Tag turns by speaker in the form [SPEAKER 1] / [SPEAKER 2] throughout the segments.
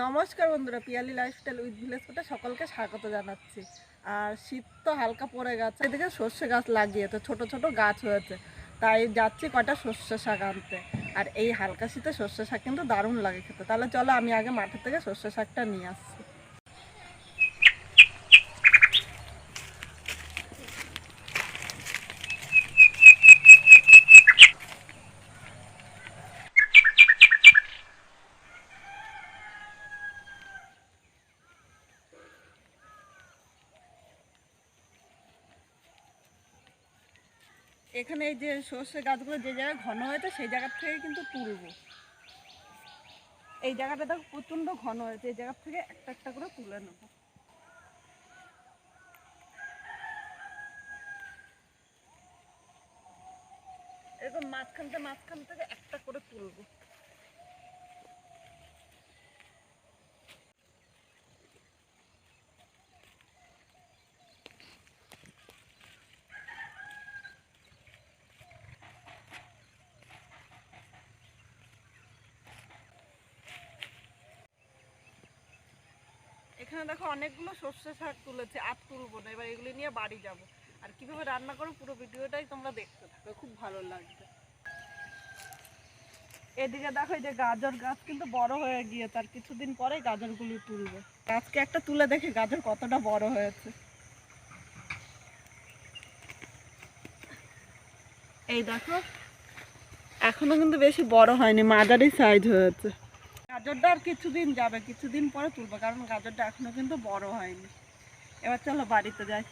[SPEAKER 1] নমস্কার বন্ধুরা, Piyali lifestyle with village ফুডে সকলকে স্বাগত জানাচ্ছি। আর শীত তো হালকা পড়ে গেছে, এদিকে সর্ষে গাছ লাগিয়েছে, ছোট ছোট গাছ হয়েছে, তাই যাচ্ছি কটা সর্ষে শাক আনতে। আর এই হালকা শীতে সর্ষে শাক কিন্তু দারুণ লাগে খেতে। তাহলে চলো আমি আগে মাঠের থেকে সর্ষে শাকটা নিয়ে আসছি। এখানে এই যে সর্ষে গাছগুলো যে জায়গায় ঘন হয়েছে সেই জায়গার থেকে কিন্তু তুলবো। এই জায়গাটা দেখো প্রচণ্ড ঘন হয়েছে, এই জায়গার থেকে একটা একটা করে তুলে নেবো। এরকম মাঝখান থেকে একটা করে তুলবো। এখানে দেখো অনেকগুলো সর্ষে শাক তুলেছে, আর তুলবো না। এবার এগুলি নিয়ে বাড়ি যাব। আর কিভাবে রান্না করো পুরো ভিডিওটাই তোমরা দেখতে থাকো, খুব ভালো লাগবে। এদিকে দেখো এই যে গাজর গাছ কিন্তু বড় হয়ে গিয়ে, তার কিছুদিন পরে গাজরগুলি তুলবে। আজকে একটা তুলে দেখি গাজর কতটা বড় হয়েছে। এই দেখো এখনো কিন্তু বেশি বড় হয়নি, মাঝারি সাইজ হয়েছে। গাজরটা আর কিছুদিন যাবে, কিছুদিন পরে তুলবো, কারণ গাজরটা এখনো কিন্তু বড় হয়নি। এবার চলো বাড়িতে যাই।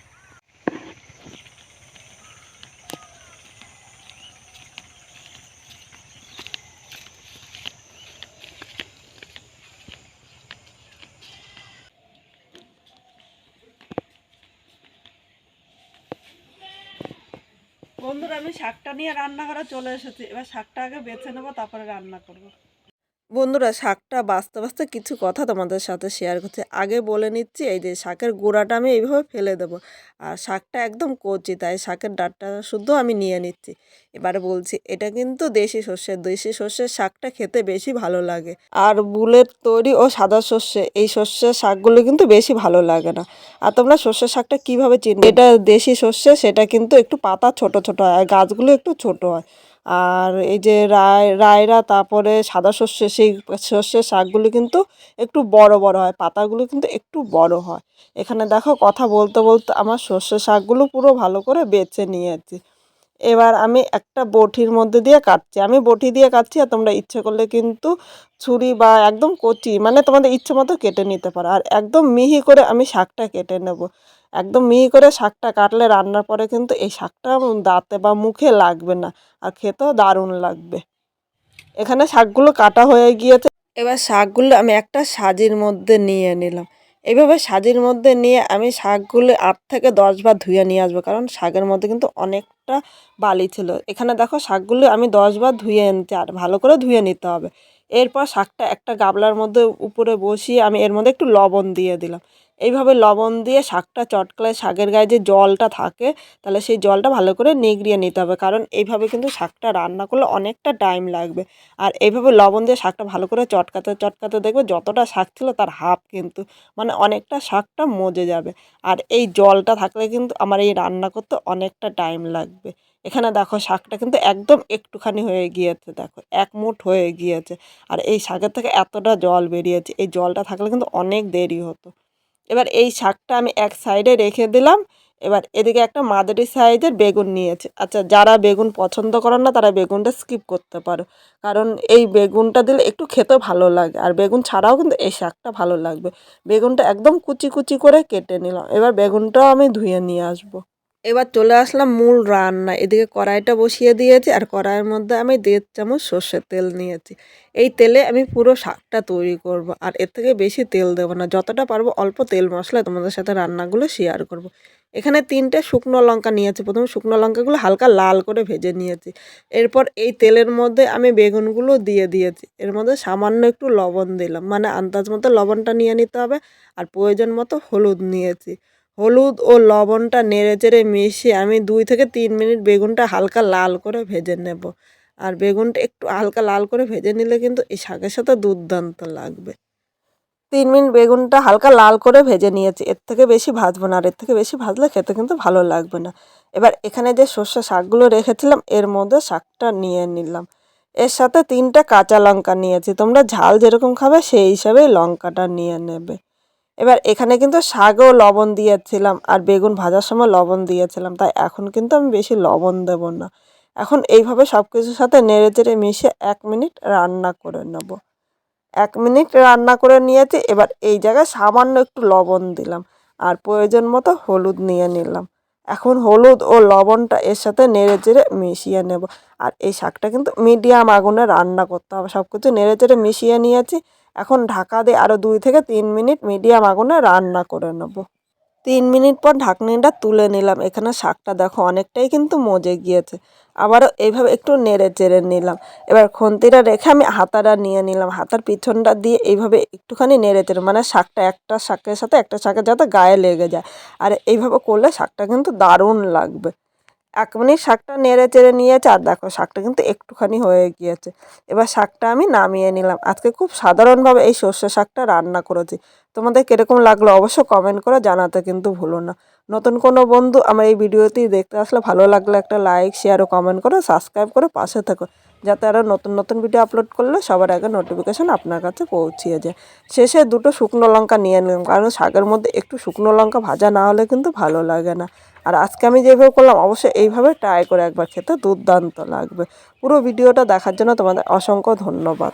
[SPEAKER 1] বন্ধুরা, আমি শাকটা নিয়ে রান্নাঘরে চলে এসেছি। এবার শাকটা আগে বেছে নেবো, তারপরে রান্না করব। বন্ধুরা, শাকটা বাছতে বাছতে কিছু কথা তোমাদের সাথে শেয়ার করছি। আগে বলে নিচ্ছি, এই যে শাকের গোড়াটা আমি এইভাবে ফেলে দেবো। আর শাকটা একদম কচি, তাই শাকের ডাঁটটা শুদ্ধ আমি নিয়ে নিচ্ছি। এবারে বলছি, এটা কিন্তু দেশি সর্ষের শাকটা খেতে বেশি ভালো লাগে। আর বুলের তৈরি ও সাদা সর্ষে, এই সর্ষের শাকগুলো কিন্তু বেশি ভালো লাগে না। আর তোমরা সর্ষের শাকটা কীভাবে চিনবে? এটা দেশি সর্ষে, সেটা কিন্তু একটু পাতা ছোট ছোট হয়, আর গাছগুলো একটু ছোট হয়। আর এই যে রায়রা, তারপরে সাদা সর্ষে, সেই সর্ষের শাকগুলো কিন্তু একটু বড় বড় হয়, পাতাগুলো কিন্তু একটু বড় হয়। এখানে দেখো কথা বলতে বলতে আমার সর্ষে শাকগুলো পুরো ভালো করে বেছে নিয়েছি। এবার আমি একটা বটির মধ্যে দিয়ে কাটছি, আমি বটি দিয়ে কাটছি। আর তোমরা ইচ্ছে করলে কিন্তু ছুরি বা একদম কচি, মানে তোমাদের ইচ্ছে মতো কেটে নিতে পারো। আর একদম মিহি করে আমি শাকটা কেটে নেব। একদম মিহি করে শাকটা কাটলে রান্নার পরে কিন্তু এই শাকটা দাঁতে বা মুখে লাগবে না, আর খেতেও দারুণ লাগবে। এখানে শাকগুলো কাটা হয়ে গিয়েছে। এবার শাকগুলো আমি একটা সাজির মধ্যে নিয়ে নিলাম। এইভাবে সাজির মধ্যে নিয়ে আমি শাকগুলো 8 থেকে 10 বার ধুয়ে নিয়ে আসবো, কারণ শাকের মধ্যে কিন্তু অনেকটা বালি ছিল। এখানে দেখো শাকগুলো আমি 10 বার ধুয়ে এনেছি, আর ভালো করে ধুয়ে নিতে হবে। এরপর শাকটা একটা গামলার মধ্যে উপরে বসিয়ে আমি এর মধ্যে একটু লবণ দিয়ে দিলাম। এইভাবে লবণ দিয়ে শাকটা চটকালে শাকের গায়ে যে জলটা থাকে, তাহলে সেই জলটা ভালো করে নিগড়িয়ে নিতে হবে, কারণ এইভাবে কিন্তু শাকটা রান্না করলে অনেকটা টাইম লাগবে। আর এইভাবে লবণ দিয়ে শাকটা ভালো করে চটকাতে চটকাতে দেখবে যতটা শাক ছিল তার হাফ কিন্তু, মানে অনেকটা শাকটা মজে যাবে। আর এই জলটা থাকলে কিন্তু আমার এই রান্না করতে অনেকটা টাইম লাগবে। এখানে দেখো শাকটা কিন্তু একদম একটুখানি হয়ে গিয়েছে, দেখো 1 মুঠ হয়ে গিয়েছে। আর এই শাকের থেকে এতটা জল বেরিয়েছে, এই জলটা থাকলে কিন্তু অনেক দেরি হতো। এবার এই শাকটা আমি এক সাইডে রেখে দিলাম। এবার এদিকে একটা মাঝারি সাইজের বেগুন নিয়েছে। আচ্ছা, যারা বেগুন পছন্দ করেন না তারা বেগুনটা স্কিপ করতে পারো, কারণ এই বেগুনটা দিলে একটু খেতে ভালো লাগে। আর বেগুন ছাড়াও কিন্তু এই শাকটা ভালো লাগবে। বেগুনটা একদম কুচি কুচি করে কেটে নিলাম। এবার বেগুনটাও আমি ধুয়ে নিয়ে আসবো। এবার চলে আসলাম মূল রান্না। এদিকে কড়াইটা বসিয়ে দিয়েছি, আর কড়াইয়ের মধ্যে আমি 1.5 চামচ সর্ষের তেল নিয়েছি। এই তেলে আমি পুরো শাকটা তৈরি করব, আর এর থেকে বেশি তেল দেবো না। যতটা পারবো অল্প তেল মশলায় তোমাদের সাথে রান্নাগুলো শেয়ার করব। এখানে 3টে শুকনো লঙ্কা নিয়েছি। প্রথমে শুকনো লঙ্কাগুলো হালকা লাল করে ভেজে নিয়েছি। এরপর এই তেলের মধ্যে আমি বেগুনগুলো দিয়ে দিয়েছি। এর মধ্যে সামান্য একটু লবণ দিলাম, মানে আন্দাজ মতো লবণটা নিয়ে নিতে হবে। আর প্রয়োজন মতো হলুদ নিয়েছি। হলুদ ও লবণটা নেড়েচেড়ে মিশিয়ে আমি 2 থেকে 3 মিনিট বেগুনটা হালকা লাল করে ভেজে নেব। আর বেগুনটা একটু হালকা লাল করে ভেজে নিলে কিন্তু এই শাকের সাথে দুর্দান্ত লাগবে। 3 মিনিট বেগুনটা হালকা লাল করে ভেজে নিয়েছি, এর থেকে বেশি ভাজবো না, আর এর থেকে বেশি ভাজলে খেতে কিন্তু ভালো লাগবে না। এবার এখানে যে সর্ষে শাকগুলো রেখেছিলাম এর মধ্যে শাকটা নিয়ে নিলাম, এর সাথে 3টে কাঁচা লঙ্কা নিয়েছি, তোমরা ঝাল যেরকম খাবে সেই হিসাবেই লঙ্কাটা নিয়ে নেবে। এবার এখানে কিন্তু শাকেও লবণ দিয়েছিলাম আর বেগুন ভাজার সময় লবণ দিয়েছিলাম, তাই এখন কিন্তু আমি বেশি লবণ দেব না। এখন এইভাবে সব কিছুর সাথে নেড়ে চেড়ে মিশিয়ে 1 মিনিট রান্না করে নেব। 1 মিনিট রান্না করে নিয়েছি, এবার এই জায়গায় সামান্য একটু লবণ দিলাম আর প্রয়োজন মতো হলুদ নিয়ে নিলাম। এখন হলুদ ও লবণটা এর সাথে নেড়ে চেড়ে মিশিয়ে নেব। আর এই শাকটা কিন্তু মিডিয়াম আগুনে রান্না করতে হবে। সব কিছু নেড়ে চেড়ে মিশিয়ে নিয়েছি, এখন ঢাকা দিয়ে আরও 2 থেকে 3 মিনিট মিডিয়াম আগুনে রান্না করে নেব। 3 মিনিট পর ঢাকনিটা তুলে নিলাম, এখানে শাকটা দেখো অনেকটাই কিন্তু মজে গিয়েছে। আবারও এইভাবে একটু নেড়ে চেড়ে নিলাম। এবার খুন্তিটা রেখে আমি হাতাটা নিয়ে নিলাম, হাতার পিছনটা দিয়ে এইভাবে একটুখানি নেড়ে চেড়ে, মানে শাকটা একটা শাকের সাথে একটা শাকের যাতে গায়ে লেগে যায়, আর এইভাবে করলে শাকটা কিন্তু দারুণ লাগবে। 1 মিনিট শাকটা নেড়ে চেড়ে নিয়েছে, আর দেখো শাকটা কিন্তু একটুখানি হয়ে গিয়েছে। এবার শাকটা আমি নামিয়ে নিলাম। আজকে খুব সাধারণভাবে এই সর্ষে শাকটা রান্না করেছি। তোমাদের কীরকম লাগলো অবশ্য কমেন্ট করে জানাতে কিন্তু ভুলো না। নতুন কোনো বন্ধু আমার এই ভিডিওটি দেখতে আসলে ভালো লাগলে একটা লাইক, শেয়ার ও কমেন্ট করে সাবস্ক্রাইব করে পাশে থেকো, যাতে আরও নতুন নতুন ভিডিও আপলোড করলে সবার আগে নোটিফিকেশান আপনার কাছে পৌঁছিয়ে যায়। শেষে 2টো শুকনো লঙ্কা নিয়ে নিলাম, কারণ শাকের মধ্যে একটু শুকনো লঙ্কা ভাজা না হলে কিন্তু ভালো লাগে না। আর আজকে আমি যেভাবে করলাম অবশ্যই এইভাবে ট্রাই করে একবার, খেতে দুর্দান্ত লাগবে। পুরো ভিডিওটা দেখার জন্য তোমাদের অসংখ্য ধন্যবাদ।